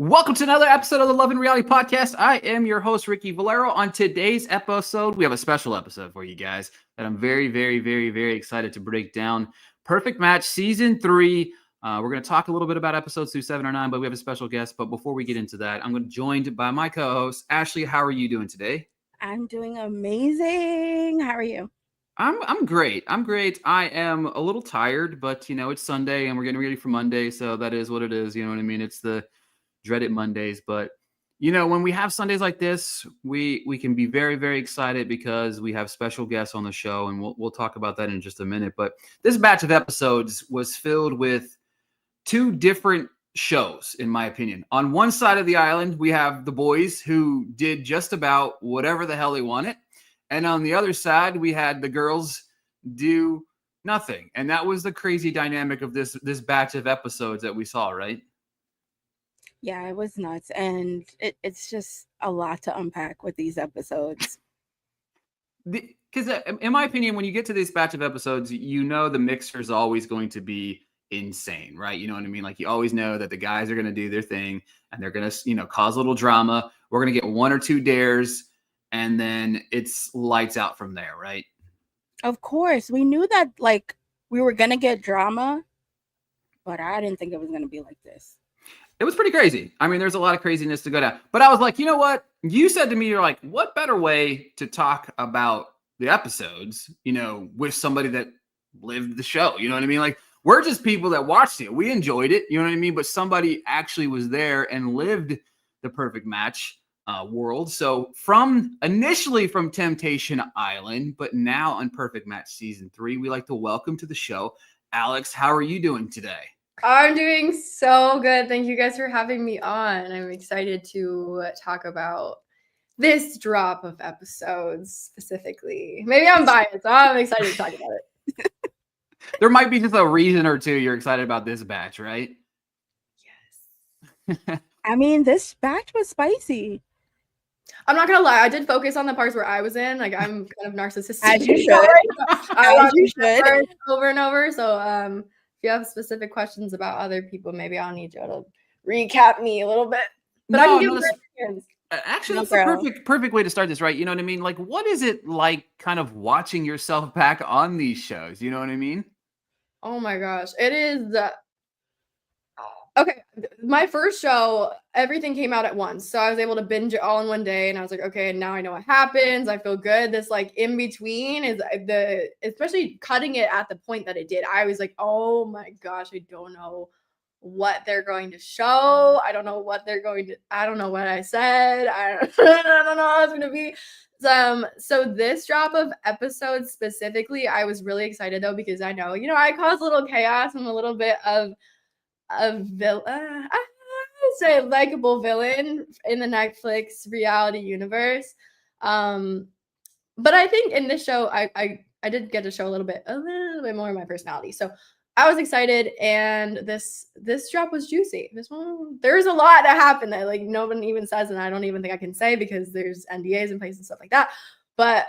Welcome to another episode of the Love and Reality Podcast. I am your host, Ricky Valero. On today's episode, we have a special episode for you guys that I'm very excited to break down. Perfect Match Season 3. We're going to talk a little bit about episodes through 7 or 9, but we have a special guest. But before we get into that, I'm joined by my co-host, Ashley. How are you doing today? I'm doing amazing. How are you? I'm great. I am a little tired, but, it's Sunday and we're getting ready for Monday, so that is what it is. You know what I mean? It's the dreaded Mondays, but when we have Sundays like this, we can be very excited because we have special guests on the show, and we'll talk about that in just a minute. But this batch of episodes was filled with two different shows, in my opinion. On one side of the island, we have the boys who did just about whatever the hell they wanted, and on the other side, we had the girls do nothing. And that was the crazy dynamic of this batch of episodes that we saw, right? Yeah, it was nuts. And it's just a lot to unpack with these episodes. Because in my opinion, when you get to this batch of episodes, the mixer is always going to be insane, right? You know what I mean? Like, you always know that the guys are going to do their thing and they're going to, cause a little drama. We're going to get one or two dares and then it's lights out from there, right? Of course. We knew that, we were going to get drama, but I didn't think it was going to be like this. It was pretty crazy. I mean, there's a lot of craziness to go down. But I was like, you know what? You said to me, you're like, what better way to talk about the episodes, with somebody that lived the show? You know what I mean? Like, we're just people that watched it. We enjoyed it. You know what I mean? But somebody actually was there and lived the Perfect Match world. So initially from Temptation Island, but now on Perfect Match Season 3, we like to welcome to the show, Alex. How are you doing today? I'm doing so good. Thank you guys for having me on. I'm excited to talk about this drop of episodes specifically. Maybe I'm biased, so I'm excited to talk about it. There might be just a reason or two you're excited about this batch, right? Yes. I mean, this batch was spicy. I'm not gonna lie, I did focus on the parts where I was in. Like, I'm kind of narcissistic. As you should. As you should. Over and over. So if you have specific questions about other people, maybe I'll need you to recap me a little bit. But I can give questions. Actually, that's the perfect way to start this, right? You know what I mean? Like, what is it like kind of watching yourself back on these shows? You know what I mean? Oh my gosh. It is okay. My first show, everything came out at once. So I was able to binge it all in one day. And I was like, okay, now I know what happens. I feel good. This in between is especially cutting it at the point that it did. I was like, oh my gosh, I don't know what they're going to show. I don't know what I said. I don't know how it's going to be. So this drop of episodes specifically, I was really excited though, because I know, I cause a little chaos and a little bit of villain. I would say likable villain in the Netflix reality universe. But I think in this show, I did get to show a little bit more of my personality. So I was excited, and this drop was juicy. This one, there's a lot that happened that no one even says, and I don't even think I can say because there's NDAs in place and stuff like that. But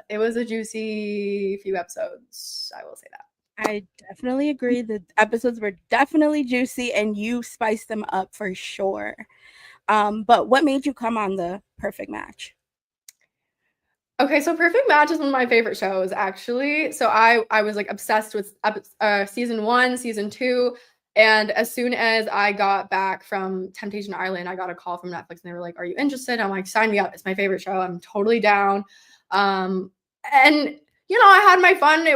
it was a juicy few episodes. I will say that. I definitely agree. The episodes were definitely juicy, and you spiced them up for sure. But what made you come on the Perfect Match? Okay, so Perfect Match is one of my favorite shows, actually. So I was obsessed with season 1, season 2. And as soon as I got back from Temptation Island, I got a call from Netflix and they were like, are you interested? I'm like, sign me up. It's my favorite show. I'm totally down. And I had my fun.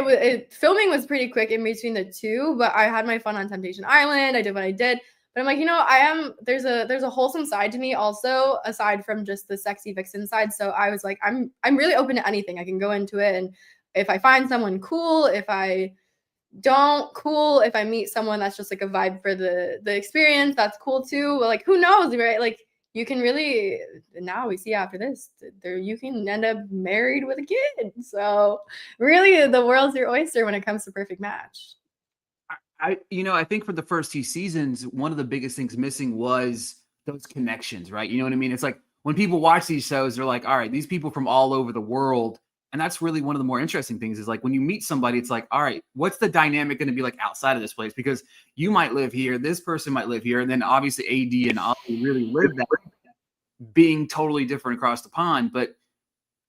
Filming was pretty quick in between the two, but I had my fun on Temptation Island. I did what I did. But I'm like, there's a wholesome side to me also, aside from just the sexy vixen side. So I was like, I'm really open to anything. I can go into it. And if I find someone cool, if I don't, cool. If I meet someone that's just a vibe for the experience, that's cool too. But who knows, right? You can really, now we see after this, you can end up married with a kid. So really the world's your oyster when it comes to Perfect Match. I think for the first 2 seasons, one of the biggest things missing was those connections, right? You know what I mean? It's like when people watch these shows, they're like, all right, these people from all over the world And that's really one of the more interesting things is like when you meet somebody, it's like, all right, what's the dynamic going to be like outside of this place? Because you might live here, this person might live here, and then obviously AD and Ollie really live that being totally different across the pond. But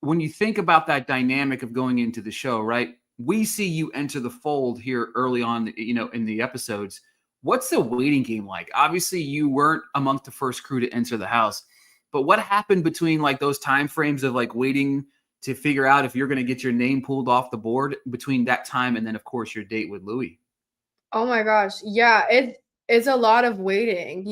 when you think about that dynamic of going into the show, right? We see you enter the fold here early on, in the episodes. What's the waiting game like? Obviously, you weren't amongst the first crew to enter the house, but what happened between like those time frames of like waiting to figure out if you're going to get your name pulled off the board between that time and then, of course, your date with Louis? Oh my gosh. Yeah, it's a lot of waiting.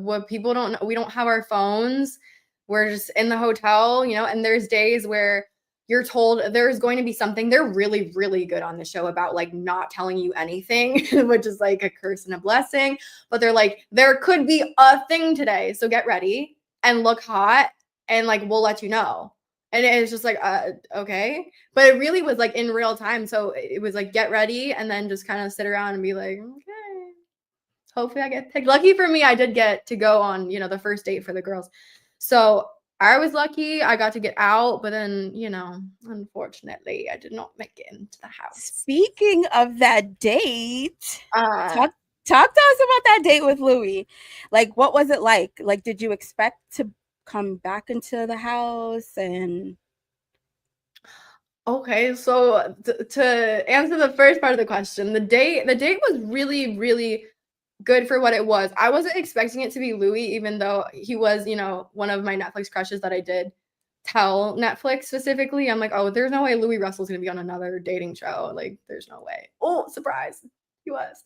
What people don't know, we don't have our phones. We're just in the hotel, and there's days where you're told there's going to be something. They're really, really good on the show about like not telling you anything, which is like a curse and a blessing. But they're like, there could be a thing today. So get ready and look hot and like we'll let you know. And it's just like, okay. But it really was like in real time. So it was like, get ready and then just kind of sit around and be like, okay, hopefully I get picked. Lucky for me, I did get to go on, the first date for the girls. So I was lucky. I got to get out, but then, unfortunately, I did not make it into the house. Speaking of that date, talk to us about that date with Louis. Like, what was it like? Like, did you expect to come back into the house? And okay, so to answer the first part of the question, the date was really, really good for what it was. I wasn't expecting it to be Louis, even though he was, one of my Netflix crushes that I did tell Netflix specifically. I'm like, oh, there's no way Louis Russell's gonna be on another dating show. Like, there's no way. Oh, surprise, he was.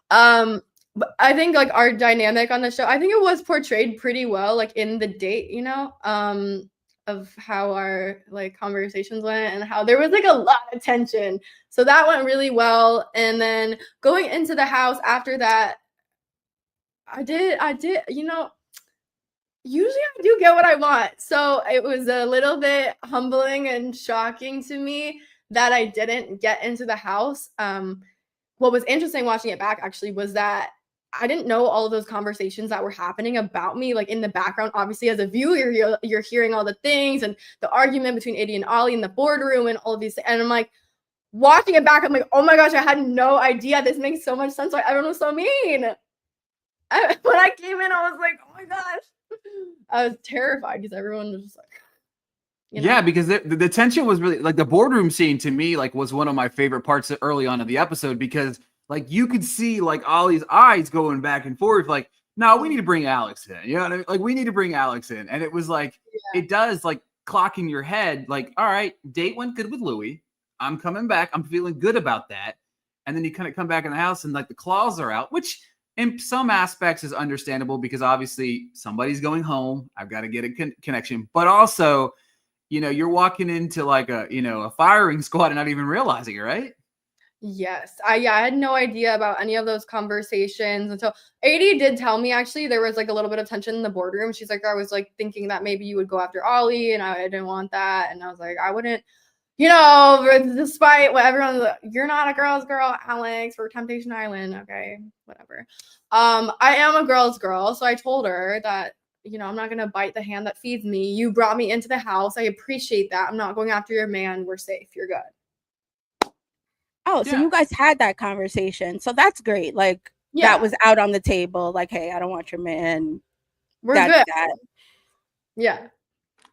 But I think like our dynamic on the show, I think it was portrayed pretty well, like in the date, of how our like conversations went and how there was like a lot of tension. So that went really well. And then going into the house after that, I did, usually I do get what I want. So it was a little bit humbling and shocking to me that I didn't get into the house. What was interesting watching it back actually was that I didn't know all of those conversations that were happening about me, like in the background. Obviously, as a viewer, you're hearing all the things and the argument between Eddie and Ollie in the boardroom and all of these things. And I'm like, watching it back, I'm like, oh my gosh, I had no idea. This makes so much sense why everyone was so mean. When I came in, I was like, oh my gosh. I was terrified because everyone was just like, Yeah, because the tension was really like the boardroom scene to me, like was one of my favorite parts early on in the episode because like you could see like Ollie's eyes going back and forth, like, no, we need to bring Alex in. You know what I mean? Like, we need to bring Alex in. And it was like, It does like clock in your head, like, all right, date went good with Louis. I'm coming back. I'm feeling good about that. And then you kind of come back in the house and like the claws are out, which in some aspects is understandable because obviously somebody's going home. I've got to get a connection, but also, you're walking into like a firing squad and not even realizing it, right? Yes. I had no idea about any of those conversations until AD did tell me actually there was like a little bit of tension in the boardroom. She's like, I was like thinking that maybe you would go after Ollie and I didn't want that. And I was like, I wouldn't, despite what everyone's like, you're not a girl's girl, Alex, for Temptation Island. Okay, whatever. I am a girl's girl. So I told her that, I'm not going to bite the hand that feeds me. You brought me into the house. I appreciate that. I'm not going after your man. We're safe. You're good. Oh, so you guys had that conversation. So that's great. Like, that was out on the table. Like, hey, I don't want your man. We're good. Yeah.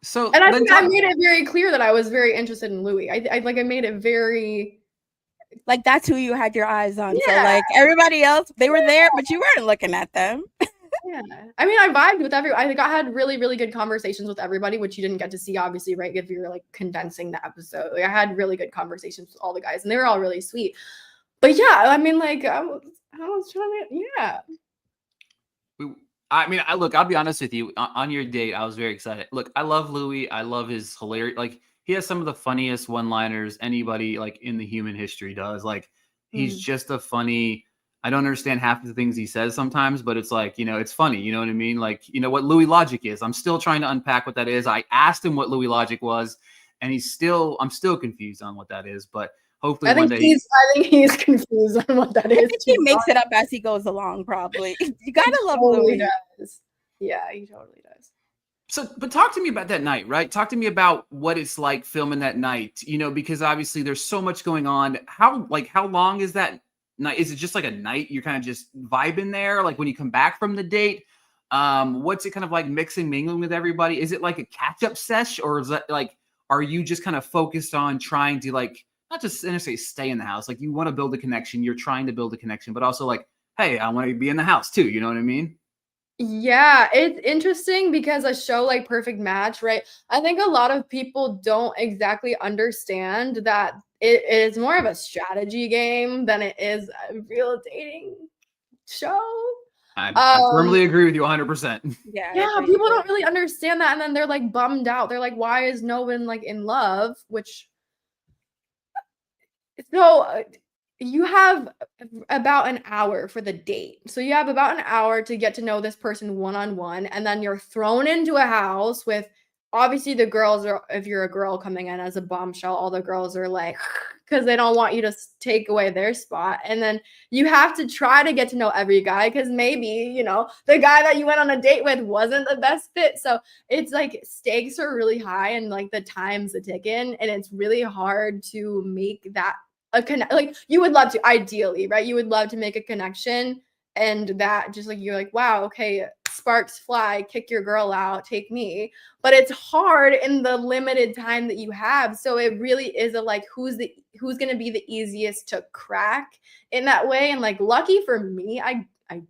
So, and I think I made it very clear that I was very interested in Louis. I made it very, like, that's who you had your eyes on. Yeah. So, like, everybody else, they were there, but you weren't looking at them. Yeah. I mean, I vibed with everyone. I think I had really, really good conversations with everybody, which you didn't get to see, obviously, right? If you're like condensing the episode. Like, I had really good conversations with all the guys, and they were all really sweet. But yeah, I mean, like, I was trying to, yeah. I'll be honest with you. On your date, I was very excited. Look, I love Louis. I love his hilarious, like, he has some of the funniest one-liners anybody, like, in the human history does. Like, he's just a funny, I don't understand half of the things he says sometimes, but it's like, it's funny. You know what I mean? Like, what Louis logic is. I'm still trying to unpack what that is. I asked him what Louis logic was, and I'm still confused on what that is, but hopefully one day. I think he's confused on what that is. I think he makes it up as he goes along, probably. You gotta love totally Louis. Does. Yeah, he totally does. So, but talk to me about that night, right? Talk to me about what it's like filming that night, because obviously there's so much going on. How long is that night? Is it just like a night you're kind of just vibing there? Like when you come back from the date, what's it kind of like mixing, mingling with everybody? Is it like a catch up sesh, or is that like, are you just kind of focused on trying to like, not just necessarily stay in the house? Like you want to build a connection, you're trying to build a connection, but also like, hey, I want to be in the house too. You know what I mean? Yeah, it's interesting because a show like Perfect Match, right? I think a lot of people don't exactly understand that it is more of a strategy game than it is a real dating show. I firmly agree with you 100%. Yeah, Yeah, people don't really understand that, and then they're like bummed out. They're like, "Why is no one like in love?" Which so you have about an hour for the date. So you have about an hour to get to know this person one-on-one, and then you're thrown into a house with obviously the girls are if you're a girl coming in as a bombshell, all the girls are like because they don't want you to take away their spot. And then you have to try to get to know every guy because maybe, the guy that you went on a date with wasn't the best fit. So it's like stakes are really high and like the time's a ticking, and it's really hard to make that like you would love to ideally, right? You would love to make a connection and that just like you're like, wow, okay, sparks fly, kick your girl out, take me. But it's hard in the limited time that you have. So it really is a like who's going to be the easiest to crack in that way. And like lucky for me, I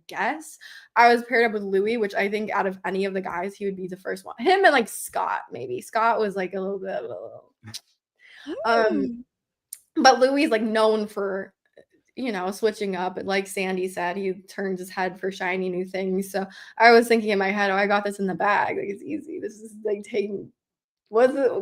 guess I was paired up with Louis, which I think out of any of the guys, he would be the first one. Him and like Scott, maybe. Scott was like a little bit but Louis is like known for, switching up. Like Sandy said, he turns his head for shiny new things. So I was thinking in my head, oh, I got this in the bag. Like it's easy. This is like taking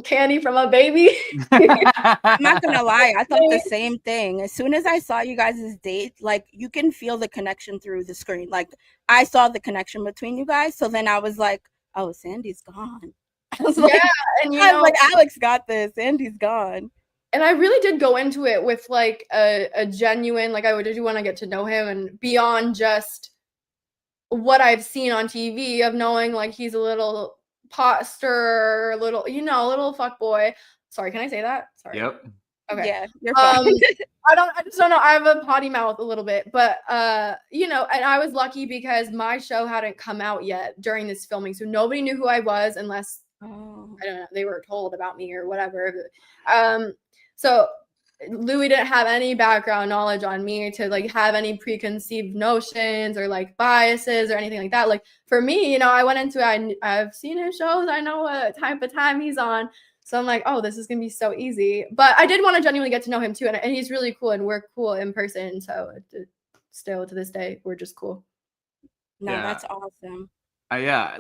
candy from a baby. I'm not gonna lie, I thought the same thing. As soon as I saw you guys' date, like you can feel the connection through the screen. Like I saw the connection between you guys. So then I was like, oh, Sandy's gone. I was like, and like Alex got this. Sandy's gone. And I really did go into it with like a genuine, like I did want to get to know him and beyond just what I've seen on TV of knowing like he's a little pot stirrer, a little fuck boy. Sorry, can I say that? Sorry. Yep. Okay. Yeah, you're fine. I just don't know. I have a potty mouth a little bit, but and I was lucky because my show hadn't come out yet during this filming. So nobody knew who I was unless I don't know, they were told about me or whatever. So Louis didn't have any background knowledge on me to like have any preconceived notions or like biases or anything like that. Like for me, I went into it, I've seen his shows. I know what type of time he's on. So I'm like, oh, this is going to be so easy. But I did want to genuinely get to know him too. And he's really cool and we're cool in person. So still to this day, we're just cool. No, yeah. That's awesome. Yeah,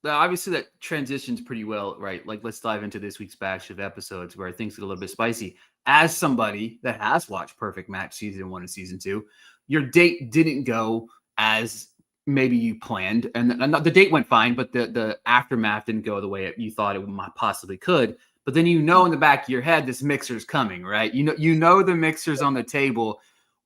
obviously that transitions pretty well, right? Like let's dive into this week's batch of episodes where things get a little bit spicy. As somebody that has watched Perfect Match season 1 and season 2, your date didn't go as maybe you planned, and the date went fine, but the aftermath didn't go the way you thought it possibly could. But then in the back of your head, this mixer's coming, right? You know the mixer's on the table.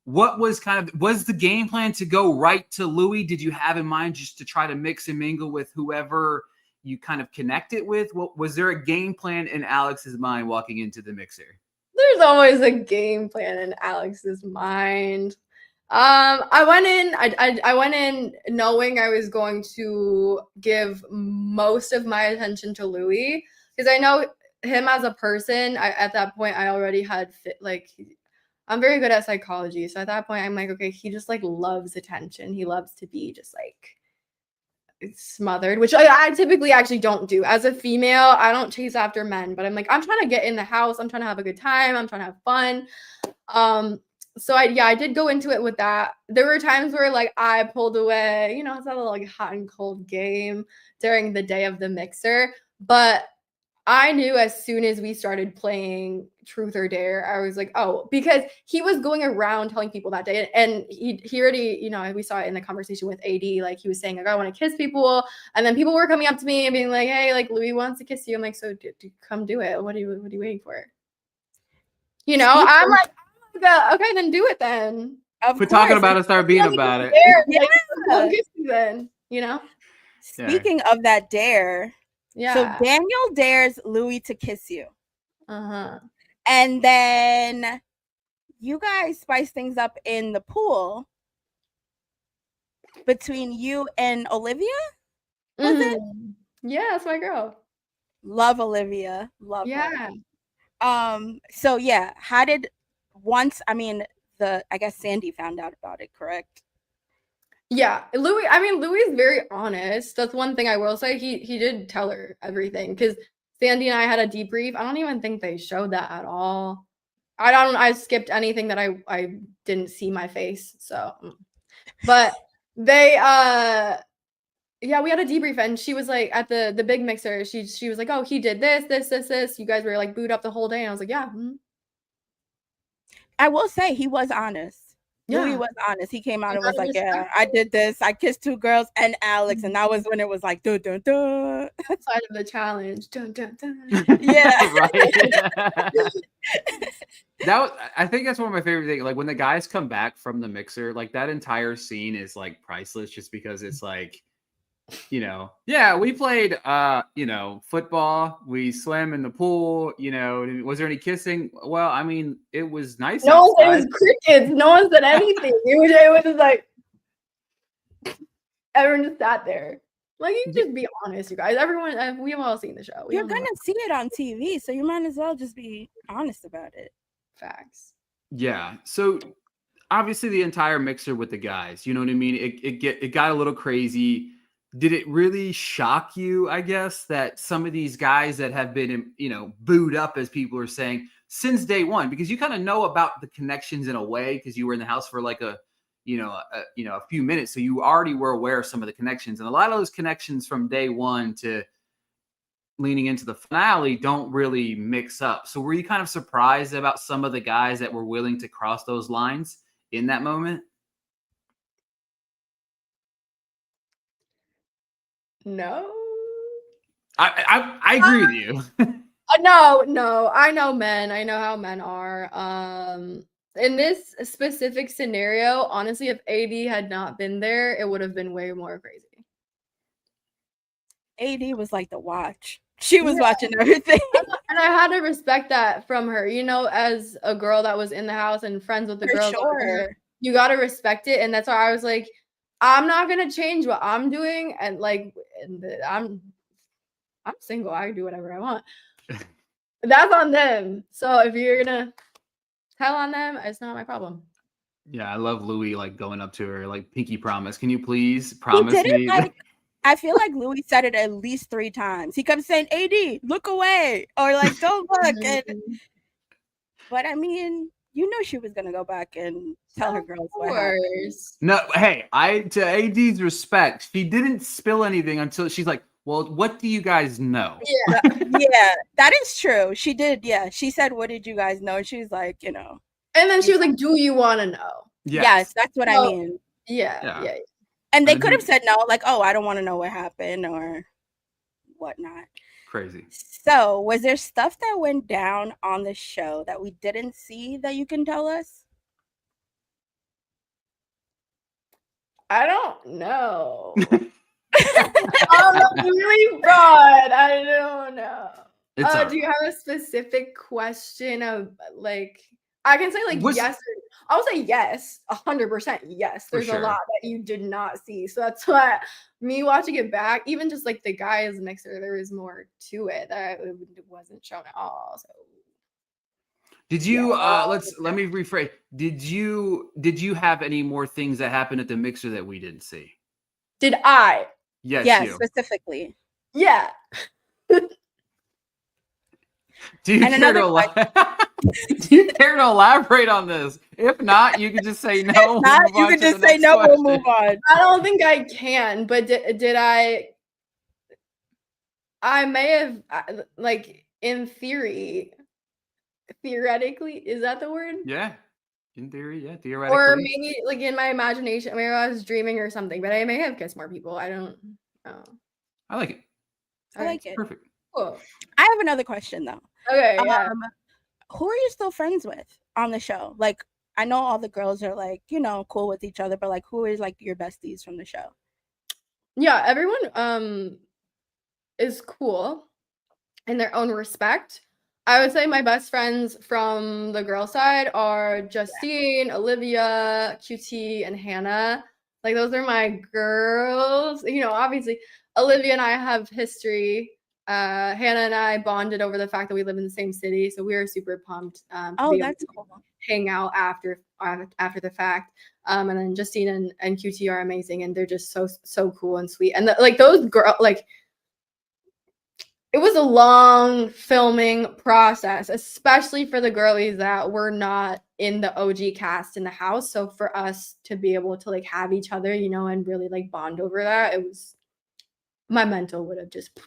What was was the game plan to go right to Louis? Did you have in mind just to try to mix and mingle with whoever you kind of connected with? Was there a game plan in Alex's mind walking into the mixer? There's always a game plan in Alex's mind. I went in knowing I was going to give most of my attention to Louis because I know him as a person. At that point, I already had I'm very good at psychology. So at that point, I'm like, okay, he just like loves attention. He loves to be just like smothered, which I typically actually don't do. As a female, I don't chase after men, but I'm like, I'm trying to get in the house. I'm trying to have a good time. I'm trying to have fun. So I did go into it with that. There were times where like I pulled away, it's not a like hot and cold game during the day of the mixer, but I knew as soon as we started playing Truth or Dare, I was like, oh, because he was going around telling people that day. And he already, we saw it in the conversation with AD, like he was saying, like, I want to kiss people. And then people were coming up to me and being like, hey, like Louis wants to kiss you. I'm like, so come do it. What are you waiting for? I'm like, okay, then do it then. Quit talking about it, start being about it. Like, kiss you then, Speaking of that dare, Yeah. So Daniel dares Louis to kiss you. Uh-huh. And then you guys spice things up in the pool between you and Olivia. Was it? Yeah, that's my girl. Love Olivia. Love Yeah. her. So yeah, how did I guess Sandy found out about it, correct? Yeah, Louis is very honest. That's one thing I will say. He did tell her everything because Sandy and I had a debrief. I don't even think they showed that at all. I skipped anything that I didn't see my face. So, but they yeah, we had a debrief and she was like at the big mixer. She was like, "Oh, he did this. You guys were like booed up the whole day." And I was like, "Yeah." I will say he was honest. Yeah. Louis was honest. He came out and was like, "Yeah, I did this. I kissed 2 girls and Alex," and that was when it was like, dun dun dun. Side of the challenge. Dun dun dun. Yeah. Right. I think that's one of my favorite things. Like when the guys come back from the mixer, like that entire scene is like priceless just because it's like, yeah, we played football, we swam in the pool, was there any kissing? Well, I mean, it was nice. No one said it was crickets. No one said anything. It was just like everyone just sat there. Like, you just be honest, you guys. Everyone, we've all seen the show. You're gonna see it on TV, so you might as well just be honest about it. Facts. Yeah. So obviously the entire mixer with the guys, you know what I mean? It got a little crazy. Did it really shock you, I guess, that some of these guys that have been, booed up, as people are saying, since day one, because you kind of know about the connections in a way because you were in the house for like a few minutes, so you already were aware of some of the connections, and a lot of those connections from day one to leaning into the finale don't really mix up. So were you kind of surprised about some of the guys that were willing to cross those lines in that moment? No. I agree with you. No, I know men. I know how men are. In this specific scenario, honestly, if AD had not been there, it would have been way more crazy. AD was like the watch. She was watching everything. And I had to respect that from her, as a girl that was in the house and friends with the girls. Sure. You got to respect it. And that's why I was like, I'm not going to change what I'm doing. And I'm single. I can do whatever I want. That's on them. So if you're going to tell on them, it's not my problem. Yeah, I love Louis like going up to her like pinky promise. Can you please promise me? I feel like Louis said it at least 3 times. He kept saying, "AD, look away," or like, "Don't look." But I mean, she was gonna go back and tell her girls what happened. No, hey, to AD's respect, she didn't spill anything until she's like, "Well, what do you guys know?" Yeah, yeah, that is true. She did. Yeah, she said, "What did you guys know?" And she was like, And then she was like, "Do you want to know?" Yes, that's what I mean. Yeah. And they could have said no, like, "Oh, I don't want to know what happened," or whatnot. Crazy. So, was there stuff that went down on the show that we didn't see that you can tell us? I don't know. That's really broad. I don't know. Do you have a specific question of like? I can say like yes. I'll say yes, 100% yes. There's a lot that you did not see, so that's why me watching it back, even just like the guys mixer, there was more to it that it wasn't shown at all. So did you? Let me rephrase. Did you have any more things that happened at the mixer that we didn't see? Did I? Yes. Yes, specifically. Yeah. Do you care to elaborate on this? If not, you can just say no. You can just say no. We'll move on. I don't think I can, but did I? I may have, like, in theoretically, is that the word? Yeah, in theory, yeah, theoretically. Or maybe like in my imagination, maybe I was dreaming or something. But I may have kissed more people. I don't know. I like it. I like it. Perfect. Cool. I have another question though. Okay. Yeah. Who are you still friends with on the show? Like, I know all the girls are like, cool with each other, but like, who is like your besties from the show? Yeah, everyone. is cool in their own respect. I would say my best friends from the girl side are Justine, Olivia, QT, and Hannah. Like, those are my girls. You know, obviously, Olivia and I have history. Hannah and I bonded over the fact that we live in the same city, so we are super pumped to be able that's to cool. hang out after the fact. And then Justine and QT are amazing, and they're just so cool and sweet. And like those girls, like, it was a long filming process, especially for the girlies that were not in the OG cast in the house. So for us to be able to like have each other, you know, and really like bond over that, it was, my mental would have just,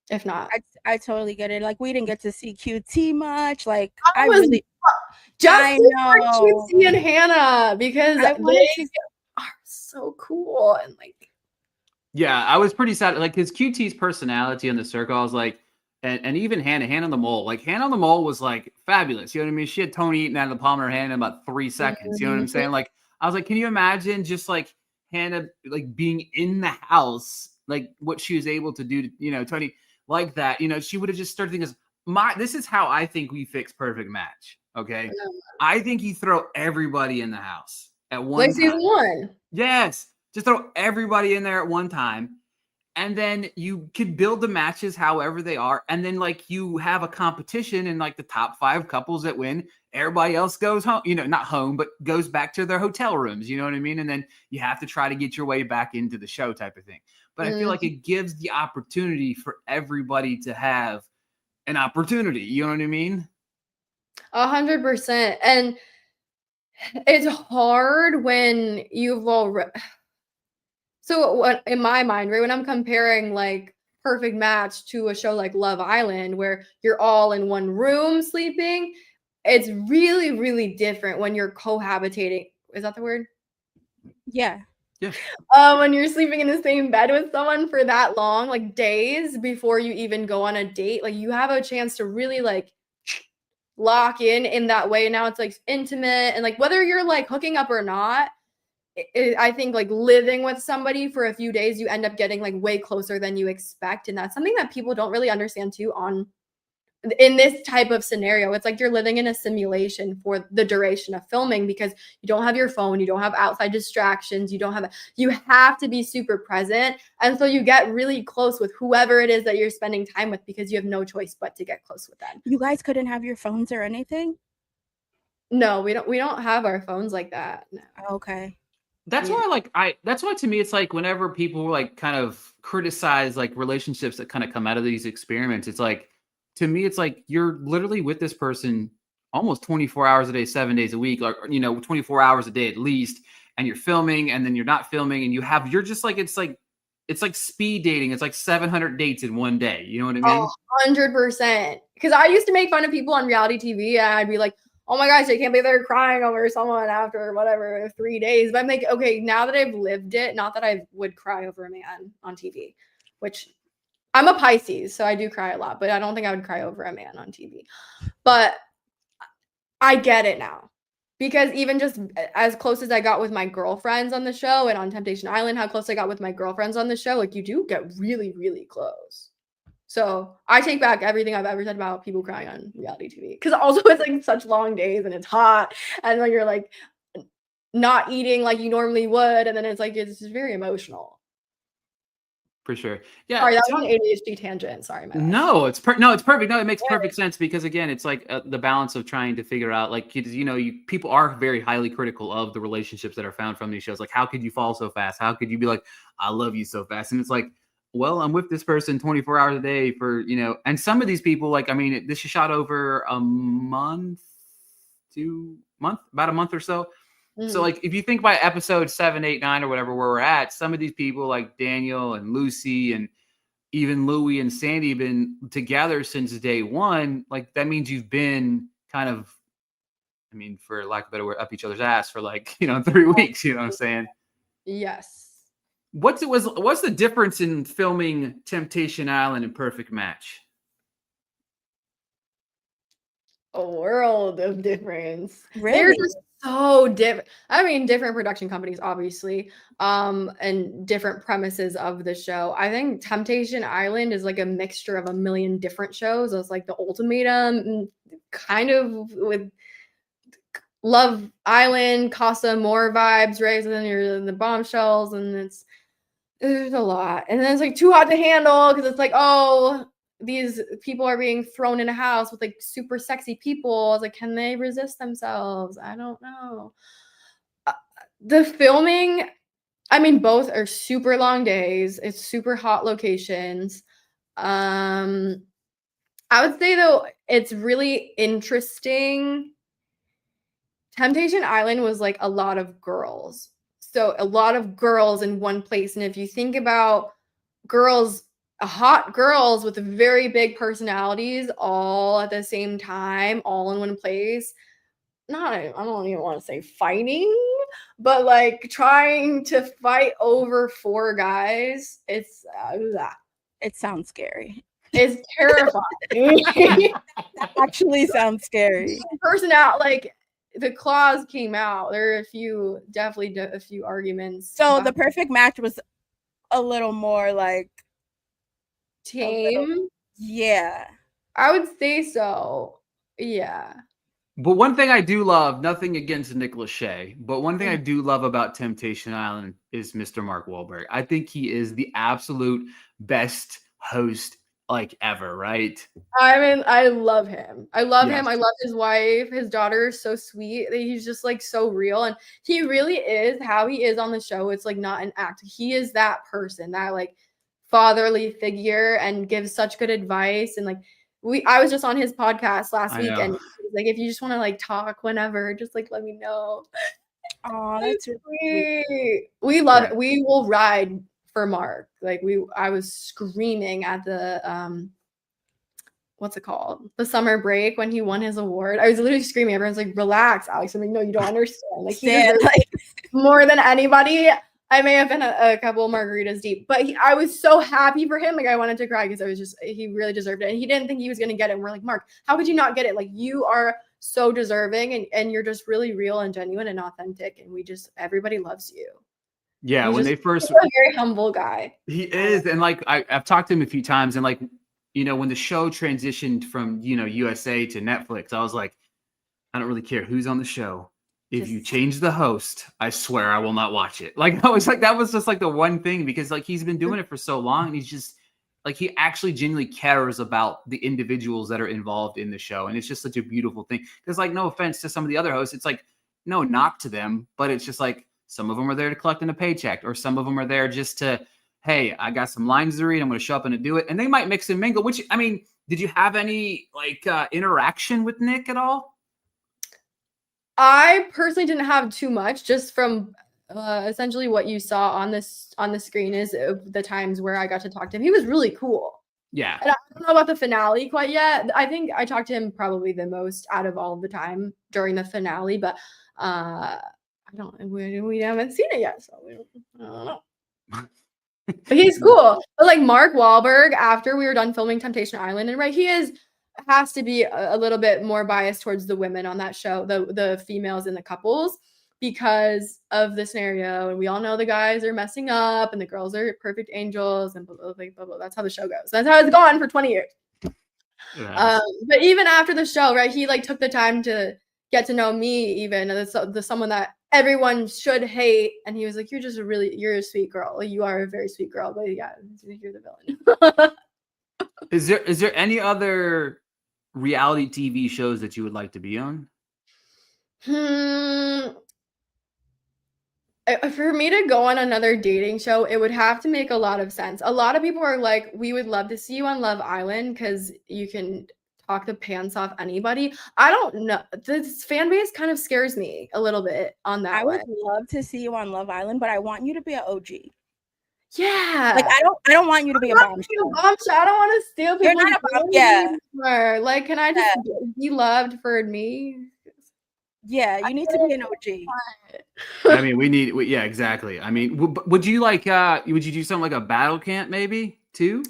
if not. I totally get it. Like, we didn't get to see QT much. Like, I was really just know. for QT and Hannah because I wanted they to are so cool and like. Yeah, I was pretty sad. Like his QT's personality in the circle, I was like, and even Hannah the Mole. Like Hannah the Mole was like fabulous. You know what I mean? She had Tony eating out of the palm of her hand in about 3 seconds. You know what I'm saying? Like I was like, can you imagine just like Hannah like being in the house, like what she was able to do to, you know, Tony like that. You know, she would have just started thinking, this is how I think we fix perfect match. Okay. I think you throw everybody in the house at one Like time. season 1. Yes. Just throw everybody in there at one time. And then you could build the matches however they are. And then like you have a competition and like the top 5 couples that win, everybody else goes home, you know, not home, but goes back to their hotel rooms. You know what I mean? And then you have to try to get your way back into the show type of thing. But I feel like it gives the opportunity for everybody to have an opportunity. You know what I mean? 100%. And it's hard when you've already. So what in my mind, right, when I'm comparing like Perfect Match to a show like Love Island, where you're all in one room sleeping, it's really, really different when you're cohabitating. Is that the word? Yeah. Yeah. When you're sleeping in the same bed with someone for that long, like days before you even go on a date, like you have a chance to really like lock in that way. Now it's like intimate, and like whether you're like hooking up or not, I think like living with somebody for a few days, you end up getting like way closer than you expect. And that's something that people don't really understand too in this type of scenario. It's like you're living in a simulation for the duration of filming because you don't have your phone, you don't have outside distractions, you have to be super present. And so you get really close with whoever it is that you're spending time with because you have no choice but to get close with them. You guys couldn't have your phones or anything? No, we don't have our phones like that. No. Okay. That's why that's why to me it's like whenever people like kind of criticize like relationships that kind of come out of these experiments, it's like to me it's like you're literally with this person almost 24 hours a day, 7 days a week, or you know, 24 hours a day at least, and you're filming and then you're not filming and you're just like it's like speed dating. It's like 700 dates in one day. You know what I mean? 100%. Because I used to make fun of people on reality TV and I'd be like, oh my gosh, I can't believe they're crying over someone after whatever 3 days. But I'm like, okay, now that I've lived it, not that I would cry over a man on TV, which I'm a Pisces, so I do cry a lot, but I don't think I would cry over a man on TV. But I get it now. Because even just as close as I got with my girlfriends on the show and on Temptation Island, how close I got with my girlfriends on the show, like you do get really, really close. So I take back everything I've ever said about people crying on reality TV. Because also it's like such long days and it's hot. And then you're like not eating like you normally would. And then it's like, it's just very emotional. For sure. Yeah. Sorry, that was an ADHD tangent. Sorry, my bad. No, it's perfect. No, it makes perfect sense because again, it's like the balance of trying to figure out, like you know, people are very highly critical of the relationships that are found from these shows. Like, how could you fall so fast? How could you be like, I love you so fast? And it's like, well, I'm with this person 24 hours a day for, you know, and some of these people, like, I mean, this is shot over a month, about a month or so. So like if you think about episode 7, 8, 9 or whatever where we're at, some of these people like Daniel and Lucy and even Louie and Sandy been together since day one. Like that means you've been kind of, I mean, for lack of a better word, up each other's ass for like, you know, 3 weeks, you know what I'm saying? Yes. What's the difference in filming Temptation Island and Perfect Match? a world of difference. Really? They're just so different. I mean, different production companies, obviously, and different premises of the show. I think Temptation Island is like a mixture of a million different shows. It's like The Ultimatum, kind of with Love Island, Casa More vibes, right? So then you're in the Bombshells, and there's a lot. And then it's like Too Hot to Handle, because it's like, oh, these people are being thrown in a house with like super sexy people. I was like, can they resist themselves? I don't know. The filming, I mean, both are super long days. It's super hot locations. I would say though, it's really interesting. Temptation Island was like a lot of girls. So a lot of girls in one place. And if you think about girls, hot girls with very big personalities all at the same time, all in one place, I don't even want to say fighting, but like trying to fight over 4 guys. It sounds scary. It's terrifying. Actually sounds scary. Like the claws came out. There are definitely a few arguments. So the perfect match was a little more like tame. Yeah, I would say so. Yeah. But one thing I do love, nothing against Nick Lachey, but one thing I do love about Temptation Island is Mr. Mark Wahlberg. I think he is the absolute best host like ever, right? I mean, I love him. I love Yes. him. I love his wife. His daughter is so sweet. He's just like so real. And he really is how he is on the show. It's like not an act. He is that person, that like fatherly figure, and gives such good advice. And like I was just on his podcast last week, and he was like, if you just want to like talk whenever, just like let me know. Oh, that's sweet. We love it. We will ride for Mark. Like I was screaming at the what's it called? The summer break when he won his award. I was literally screaming. Everyone's like, relax, Alex. I'm like, no, you don't understand. Like he deserves like more than anybody. I may have been a couple margaritas deep, but I was so happy for him. Like I wanted to cry because he really deserved it. And he didn't think he was going to get it. And we're like, Mark, how could you not get it? Like you are so deserving, and you're just really real and genuine and authentic. And everybody loves you. Yeah. He's when they first, a very humble guy. He is. And like, I've talked to him a few times, and like, you know, when the show transitioned from, you know, USA to Netflix, I was like, I don't really care who's on the show. If you change the host, I swear I will not watch it. Like I was like, that was just like the one thing, because like he's been doing it for so long, and he's just like, he actually genuinely cares about the individuals that are involved in the show. And it's just such a beautiful thing. Because like, no offense to some of the other hosts, it's like no knock to them, but it's just like some of them are there to collect a paycheck, or some of them are there just to, hey, I got some lines to read, I'm going to show up and do it. And they might mix and mingle, which, I mean, did you have any like interaction with Nick at all? I personally didn't have too much, just from essentially what you saw on the screen is the times where I got to talk to him. He was really cool. Yeah. And I don't know about the finale quite yet. I think I talked to him probably the most out of all of the time during the finale, but we haven't seen it yet, so I don't know. But he's cool. But like Mark Wahlberg, after we were done filming Temptation Island, and right, he has to be a little bit more biased towards the women on that show, the females in the couples, because of the scenario. And we all know the guys are messing up and the girls are perfect angels, and blah, blah, blah, blah, blah. That's how the show goes. That's how it's gone for 20 years. Yes. But even after the show, right, he like took the time to get to know me, even the someone that everyone should hate, and he was like, you're a sweet girl. Like, you are a very sweet girl, but yeah, you're the villain. Is there any other reality TV shows that you would like to be on? For me to go on another dating show, it would have to make a lot of sense. A lot of people are like, we would love to see you on Love Island because you can talk the pants off anybody. I don't know. This fan base kind of scares me a little bit on that. I would love to see you on Love Island, but I want you to be an OG. Yeah. Like I don't want you to be a bombshell. I don't want to steal people's. You're not a bomb. Yeah. Like, can I just be loved for me? Yeah, you need to be an OG. I mean, yeah, exactly. I mean, would you like would you do something like a battle camp maybe too?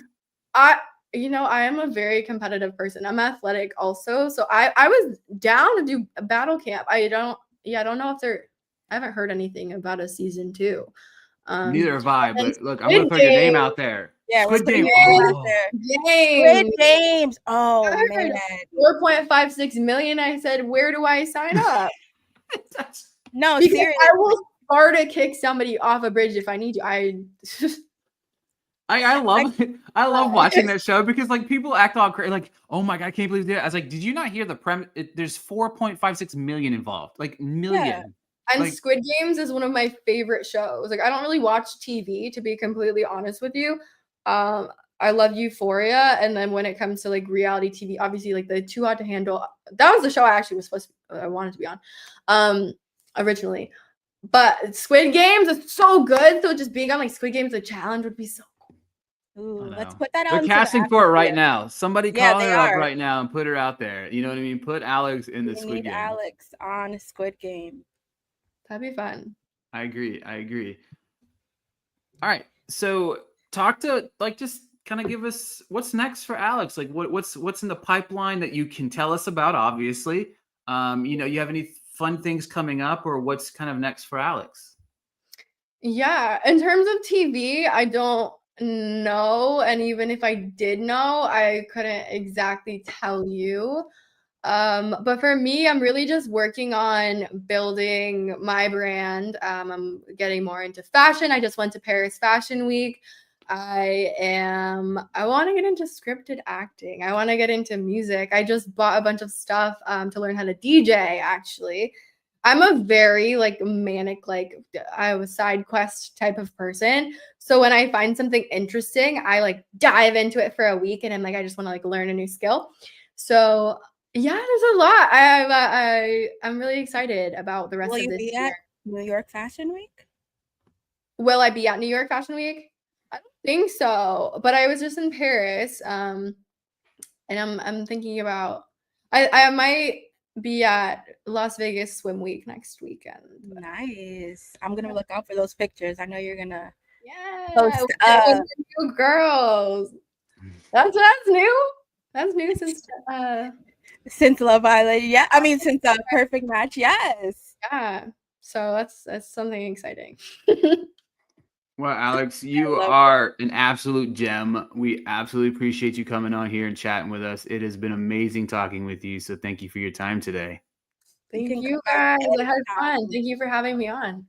I am a very competitive person. I'm athletic also. So I was down to do a battle camp. I don't know if I haven't heard anything about a season 2. Neither have I, but look, I'm Squid gonna throw your name Game. out there. Yeah, Squid Game. out Oh. there. Game. Squid Games. Oh I heard man. 4.56 million. I said, where do I sign up? No, Because seriously. I will Sparta kick somebody off a bridge if I need to. I love watching that show because like people act all crazy, like, oh my god, I can't believe that. I was like, did you not hear the premise? There's 4.56 million involved, like million. Yeah. And Like, Squid Games is one of my favorite shows. Like I don't really watch TV, to be completely honest with you. I love Euphoria, and then when it comes to like reality TV, obviously like the Too Hot to Handle, that was the show I actually I wanted to be on, originally. But Squid Games is so good. So just being on like Squid Games, the challenge would be so cool. Ooh, let's put that out. They're into casting the for it right atmosphere. now. Somebody Yeah, call they her up are. right now and put her out there. You know what I mean? Put Alex in the We Squid need Game. Alex on Squid Game. That'd be fun. I agree. All right. So talk to like just kind of give us what's next for Alex. Like what's in the pipeline that you can tell us about, obviously. You have any fun things coming up, or what's kind of next for Alex? Yeah, in terms of TV, I don't know. And even if I did know, I couldn't exactly tell you. But for me, I'm really just working on building my brand. I'm getting more into fashion. I just went to Paris Fashion Week. I want to get into scripted acting. I want to get into music. I just bought a bunch of stuff to learn how to DJ, actually. I'm a very like manic, like I was side quest type of person. So when I find something interesting, I like dive into it for a week, and I'm like, I just want to like learn a new skill. So yeah, there's a lot. I'm really excited about the rest Will of you this be year. at New York Fashion Week? Will I be at New York Fashion Week? I don't think so, but I was just in Paris, and I'm thinking about I might be at Las Vegas Swim Week next weekend. Nice. I'm gonna look out for those pictures. I know you're gonna post new girls. That's new. That's new since Love Island. Yeah, I mean since Perfect Match. Yes. Yeah. So that's something exciting. Well, Alex, you are an absolute gem. We absolutely appreciate you coming on here and chatting with us. It has been amazing talking with you. So thank you for your time today. Thank you guys. I had fun. Thank you for having me on.